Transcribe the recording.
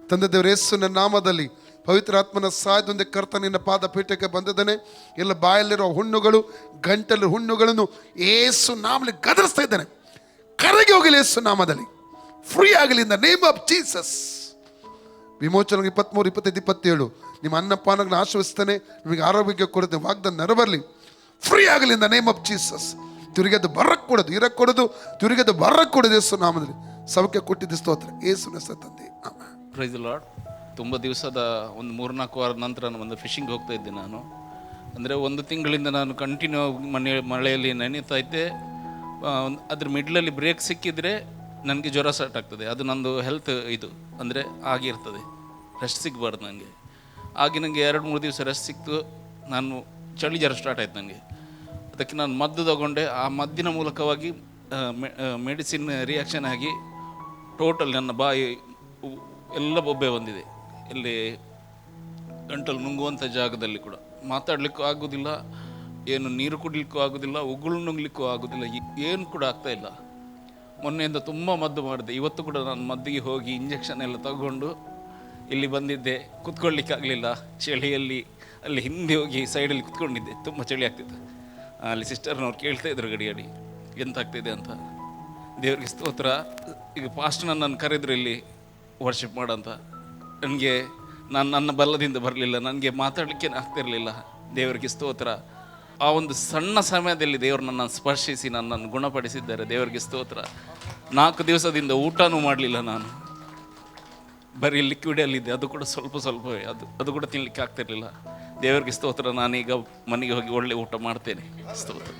ತಂದೆ ದೇವರ ಯೇಸುವಿನ ನಾಮದಲ್ಲಿ ಪವಿತ್ರಾತ್ಮನ ಸಹಾಯದೊಂದಿಗೆ ಕರ್ತ ನಿನ್ನ ಪಾದ ಪೀಠಕ್ಕೆ ಬಂದಿದ್ದಾನೆ. ಎಲ್ಲ ಬಾಯಲ್ಲಿರೋ ಹುಣ್ಣುಗಳು, ಗಂಟಲು ಹುಣ್ಣುಗಳನ್ನು ಯೇಸು ನಾಮದಲ್ಲಿ ಗದರಿಸ್ತಾ ಇದ್ದಾನೆ. ಕರಗಿ ಹೋಗಲಿ ಯೇಸು ನಾಮದಲ್ಲಿ, ಫ್ರೀ ಆಗಲಿ in the name of Jesus. ವಿಮೋಚನೆ 23, 25, 27 ನಿಮ್ಮ ಅನ್ನಪಾನಗಳನ್ನು ಆಶ್ರಯಿಸ್ತಾನೆ, ನಿಮಗೆ ಆರೋಗ್ಯ ಕೊಡುತ್ತೆ, ವಾಗ್ದಾನ ನೆರವೇರಲಿ, ಫ್ರೀ ಆಗಲಿ in the name of Jesus. ತಿರುಗದು ಬರಕ್ಕೆ ಕೊಡೋದು, ಇರಕ್ಕೆ ಕೊಡೋದು, ತಿರುಗದು ಬರಕ್ಕೆ ಕೊಡೋದು ಯೇಸು ನಾಮದಲ್ಲಿ. ಸೌಖ್ಯ ಕೊಟ್ಟಿದ್ದು ಸ್ತೋತ್ರ ಯೇಸುವಿನ ಹೆಸರಲ್ಲಿ ತಂದೆ, ಆಮೆನ್. Price the lord. ತುಂಬ ದಿವಸದ ಒಂದು 3-4 ವಾರದ ನಂತರ ನಾನು ಒಂದು ಫಿಶಿಂಗ್ ಹೋಗ್ತಾ ಇದ್ದೆ. ನಾನು ಅಂದರೆ 1 ತಿಂಗಳಿಂದ ನಾನು ಕಂಟಿನ್ಯೂ ಮಳೆಯಲ್ಲಿ ನೆನೀತಾ ಇದ್ದೆ. ಅದ್ರ ಮಿಡ್ಲಲ್ಲಿ ಬ್ರೇಕ್ ಸಿಕ್ಕಿದರೆ ನನಗೆ ಜ್ವರ ಸ್ಟಾರ್ಟ್ ಆಗ್ತದೆ. ಅದು ನಂದು ಹೆಲ್ತ್ ಇದು ಅಂದರೆ ಆಗಿರ್ತದೆ, ರೆಸ್ಟ್ ಸಿಗಬಾರ್ದು ನನಗೆ. ಆಗಿ ನನಗೆ 2-3 ದಿವಸ ರೆಸ್ಟ್ ಸಿಕ್ತು. ನಾನು ಚಳಿ ಜ್ವರ ಸ್ಟಾರ್ಟ್ ಆಯ್ತು ನನಗೆ. ಅದಕ್ಕೆ ನಾನು ಮದ್ದು ತಗೊಂಡೆ. ಆ ಮದ್ದಿನ ಮೂಲಕವಾಗಿ ಮೆಡಿಸಿನ್ ರಿಯಾಕ್ಷನ್ ಆಗಿ ಟೋಟಲ್ ನನ್ನ ಬಾಯಿ ಎಲ್ಲ ಬೊಬ್ಬೆ ಬಂದಿದೆ. ಇಲ್ಲಿ ಗಂಟಲು ನುಂಗುವಂಥ ಜಾಗದಲ್ಲಿ ಕೂಡ ಮಾತಾಡಲಿಕ್ಕೂ ಆಗೋದಿಲ್ಲ, ಏನು ನೀರು ಕುಡಲಿಕ್ಕೂ ಆಗೋದಿಲ್ಲ, ಉಗುಳು ನುಂಗ್ಲಿಕ್ಕೂ ಆಗೋದಿಲ್ಲ, ಏನು ಕೂಡ ಆಗ್ತಾಯಿಲ್ಲ. ಮೊನ್ನೆಯಿಂದ ತುಂಬ ಮದ್ದು ಮಾಡಿದೆ. ಇವತ್ತು ಕೂಡ ನಾನು ಮದ್ದಿಗೆ ಹೋಗಿ ಇಂಜೆಕ್ಷನ್ ಎಲ್ಲ ತಗೊಂಡು ಇಲ್ಲಿ ಬಂದಿದ್ದೆ. ಕುತ್ಕೊಳ್ಳಿಕ್ಕಾಗಲಿಲ್ಲ ಚಳಿಯಲ್ಲಿ. ಅಲ್ಲಿ ಹಿಂದೆ ಹೋಗಿ ಸೈಡಲ್ಲಿ ಕುತ್ಕೊಂಡಿದ್ದೆ, ತುಂಬ ಚಳಿ ಆಗ್ತಿತ್ತು. ಅಲ್ಲಿ ಸಿಸ್ಟರ್ನವ್ರು ಕೇಳ್ತಾ ಇದ್ರು ಗಡಿ ಎಂತ ಆಗ್ತಿದೆ ಅಂತ. ದೇವರಿಗೆ ಸ್ತೋತ್ರ. ಈಗ ಪಾಸ್ಟ್ ನನ್ನನ್ನು ಕರೆದ್ರು ಇಲ್ಲಿ ವರ್ಷಿಪ್ ಮಾಡೋಂಥ. ನನಗೆ ನನ್ನ ಬಲ್ಲದಿಂದ ಬರಲಿಲ್ಲ, ನನಗೆ ಮಾತಾಡಲಿಕ್ಕೆ ಆಗ್ತಿರಲಿಲ್ಲ. ದೇವರಿಗೆ ಸ್ತೋತ್ರ. ಆ ಒಂದು ಸಣ್ಣ ಸಮಯದಲ್ಲಿ ದೇವರು ನನ್ನನ್ನು ಸ್ಪರ್ಶಿಸಿ ನನ್ನನ್ನು ಗುಣಪಡಿಸಿದ್ದಾರೆ. ದೇವರಿಗೆ ಸ್ತೋತ್ರ. 4 ದಿವಸದಿಂದ ಊಟನೂ ಮಾಡಲಿಲ್ಲ ನಾನು, ಬರೀ ಲಿಕ್ವಿಡಲ್ಲಿದ್ದೆ. ಅದು ಕೂಡ ಸ್ವಲ್ಪವೇ, ಅದು ಕೂಡ ತಿನ್ನಲಿಕ್ಕೆ ಆಗ್ತಿರಲಿಲ್ಲ. ದೇವರಿಗೆ ಸ್ತೋತ್ರ. ನಾನೀಗ ಮನೆಗೆ ಹೋಗಿ ಒಳ್ಳೆ ಊಟ ಮಾಡ್ತೇನೆ. ಸ್ತೋತ್ರ.